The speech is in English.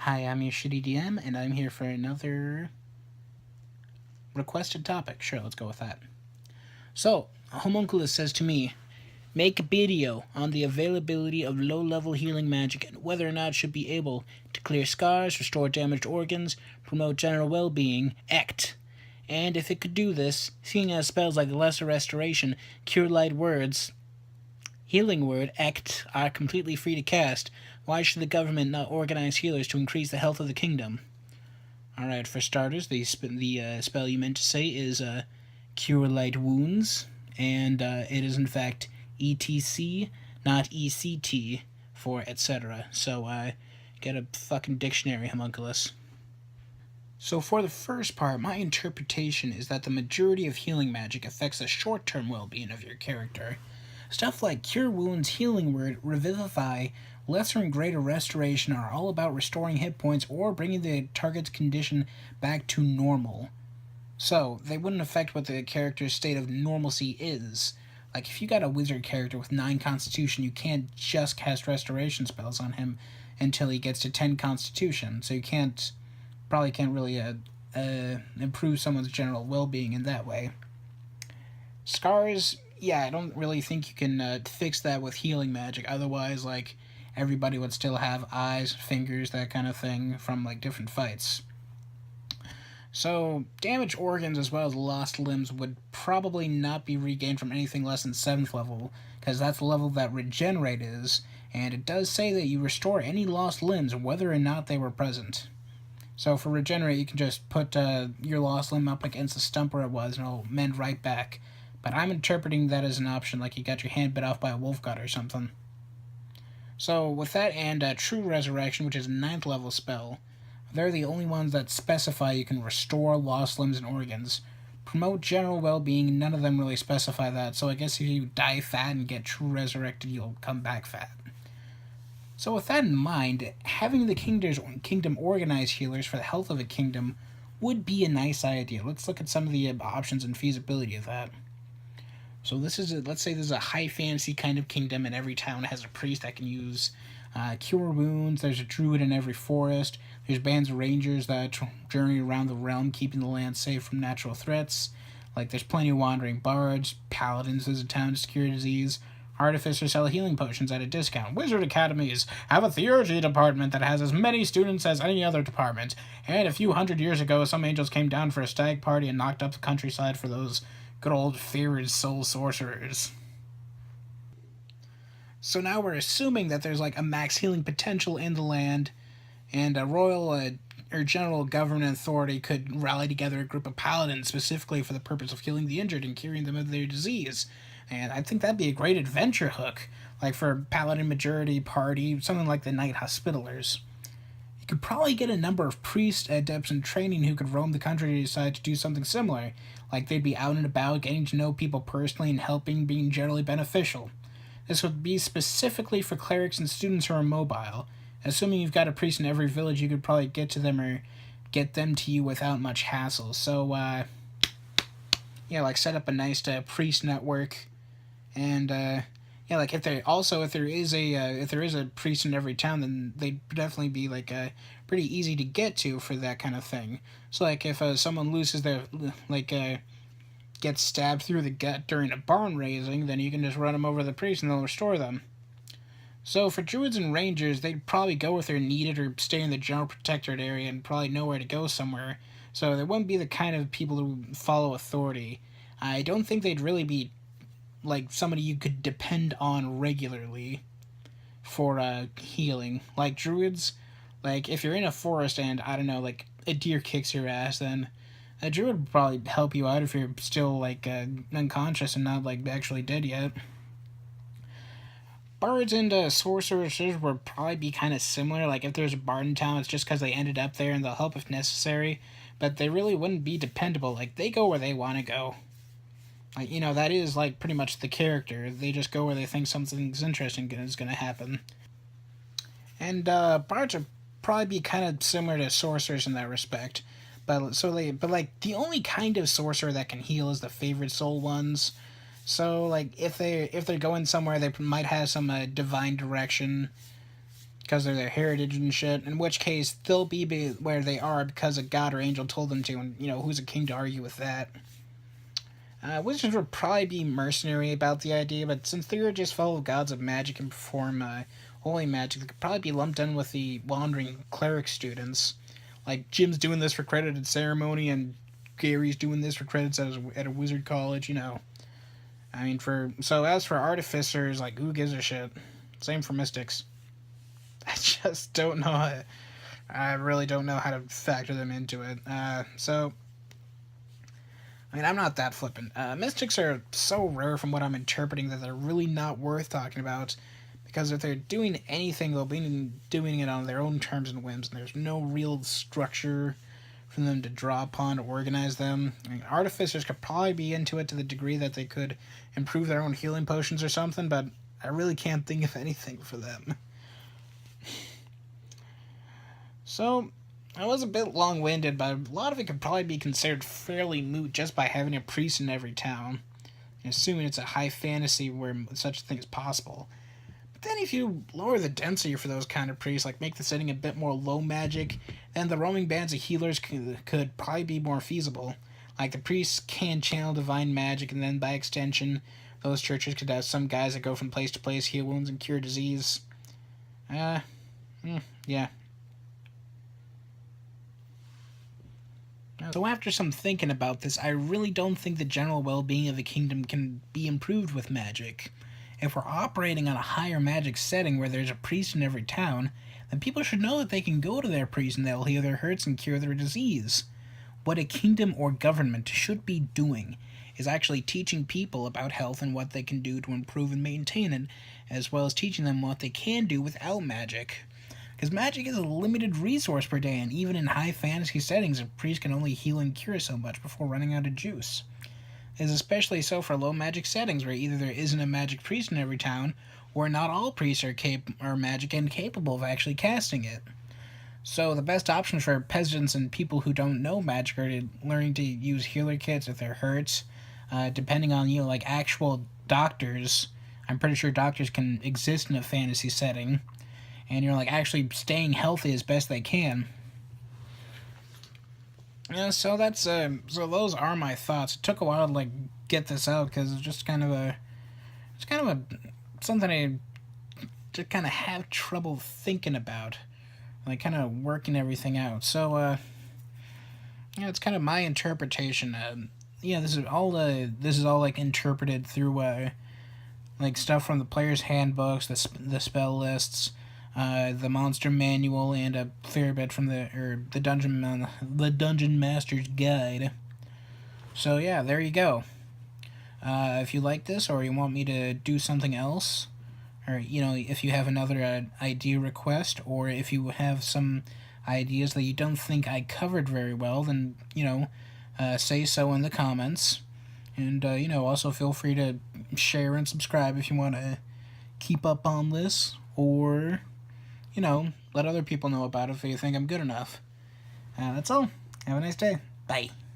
Hi, I'm your shitty DM, and I'm here for another requested topic. Sure, let's go with that. So, Homunculus says to me, make a video on the availability of low-level healing magic and whether or not it should be able to clear scars, restore damaged organs, promote general well-being, and if it could do this, seeing as spells like Lesser Restoration, Cure Light Words, Healing Word, are completely free to cast, why should the government not organize healers to increase the health of the kingdom? Alright, for starters, the spell you meant to say is Cure Light Wounds, and it is in fact ETC, not ECT, for etc. So get a fucking dictionary, homunculus. So for the first part, my interpretation is that the majority of healing magic affects the short-term well-being of your character. Stuff like Cure Wounds, Healing Word, Revivify, Lesser and Greater Restoration are all about restoring hit points or bringing the target's condition back to normal. So, they wouldn't affect what the character's state of normalcy is. Like, if you got a wizard character with 9 constitution, you can't just cast restoration spells on him until he gets to 10 constitution. So you probably can't really improve someone's general well-being in that way. Scars, yeah, I don't really think you can fix that with healing magic. Otherwise, like, everybody would still have eyes, fingers, that kind of thing from, like, different fights. So, damaged organs as well as lost limbs would probably not be regained from anything less than 7th level, because that's the level that Regenerate is, and it does say that you restore any lost limbs whether or not they were present. So for Regenerate, you can just put your lost limb up against the stump where it was, and it'll mend right back. But I'm interpreting that as an option, like you got your hand bit off by a wolf god or something. So with that and True Resurrection, which is a 9th level spell, they're the only ones that specify you can restore lost limbs and organs. Promote general well-being, none of them really specify that, so I guess if you die fat and get True Resurrected, you'll come back fat. So with that in mind, having the kingdom organize healers for the health of a kingdom would be a nice idea. Let's look at some of the options and feasibility of that. So let's say there's a high fantasy kind of kingdom, and every town has a priest that can use cure wounds. There's a druid in every forest. There's bands of rangers that journey around the realm, keeping the land safe from natural threats. Like, there's plenty of wandering bards, paladins visit town to cure disease, artificers sell healing potions at a discount. Wizard academies have a theurgy department that has as many students as any other department. And a few hundred years ago, some angels came down for a stag party and knocked up the countryside for those good old feared soul sorcerers. So now we're assuming that there's like a max healing potential in the land, and a royal or general government authority could rally together a group of paladins specifically for the purpose of healing the injured and curing them of their disease. And I think that'd be a great adventure hook, like for a paladin majority party, something like the Night Hospitallers. You could probably get a number of priests, adepts in training who could roam the country to decide to do something similar, like they'd be out and about, getting to know people personally and helping, being generally beneficial. This would be specifically for clerics and students who are mobile. Assuming you've got a priest in every village, you could probably get to them or get them to you without much hassle. So, like set up a nice priest network, and like if there is a priest in every town, then they'd definitely be like pretty easy to get to for that kind of thing. So like if someone loses their gets stabbed through the gut during a barn raising, then you can just run them over to the priest and they'll restore them. So for druids and rangers, they'd probably go if they're needed or stay in the general protectorate area and probably know where to go somewhere. So they wouldn't be the kind of people who follow authority. I don't think they'd really be like somebody you could depend on regularly for healing. Like druids, like if you're in a forest and I don't know, like a deer kicks your ass, then a druid would probably help you out if you're still like unconscious and not like actually dead yet. Bards and sorcerers would probably be kind of similar. Like if there's a bard in town, it's just because they ended up there and they'll help if necessary. But they really wouldn't be dependable. Like they go where they want to go. Like, that is like pretty much the character. They just go where they think something's interesting is going to happen. And bards would probably be kind of similar to sorcerers in that respect. But the only kind of sorcerer that can heal is the favorite soul ones. So like if they're going somewhere, they might have some divine direction, because of their heritage and shit, in which case they'll be where they are because a god or angel told them to, and, who's a king to argue with that? Wizards would probably be mercenary about the idea, but since they were just fellow gods of magic and perform holy magic, they could probably be lumped in with the wandering cleric students. Like, Jim's doing this for credit at ceremony, and Gary's doing this for credits at a wizard college, I mean, so as for artificers, like, who gives a shit? Same for mystics. I just don't know. I really don't know how to factor them into it. I mean, I'm not that flippant. Mystics are so rare from what I'm interpreting that they're really not worth talking about, because if they're doing anything, they'll be doing it on their own terms and whims, and there's no real structure for them to draw upon to organize them. I mean, artificers could probably be into it to the degree that they could improve their own healing potions or something, but I really can't think of anything for them. So, I was a bit long-winded, but a lot of it could probably be considered fairly moot just by having a priest in every town, assuming it's a high fantasy where such a thing is possible. But then if you lower the density for those kind of priests, like make the setting a bit more low magic, then the roaming bands of healers could probably be more feasible. Like, the priests can channel divine magic, and then by extension, those churches could have some guys that go from place to place, heal wounds, and cure disease. Yeah. So after some thinking about this, I really don't think the general well-being of the kingdom can be improved with magic. If we're operating on a higher magic setting where there's a priest in every town, then people should know that they can go to their priest and they'll heal their hurts and cure their disease. What a kingdom or government should be doing is actually teaching people about health and what they can do to improve and maintain it, as well as teaching them what they can do without magic. Because magic is a limited resource per day, and even in high fantasy settings, a priest can only heal and cure so much before running out of juice. It is especially so for low magic settings, where either there isn't a magic priest in every town, or not all priests are magic and capable of actually casting it. So the best options for peasants and people who don't know magic are learning to use healer kits if they're hurts, depending on, like actual doctors. I'm pretty sure doctors can exist in a fantasy setting, and you're like actually staying healthy as best they can. Yeah, so those are my thoughts. It took a while to get this out because it's just kind of something I just kind of have trouble thinking about, kind of working everything out. So it's kind of my interpretation. This is all interpreted through stuff from the player's handbooks, the spell lists, the monster manual, and a fair bit from the dungeon master's guide. So yeah, there you go. If you like this, or you want me to do something else, or if you have another idea request, or if you have some ideas that you don't think I covered very well, then say so in the comments. And also feel free to share and subscribe if you want to keep up on this, or let other people know about it if you think I'm good enough. That's all. Have a nice day. Bye.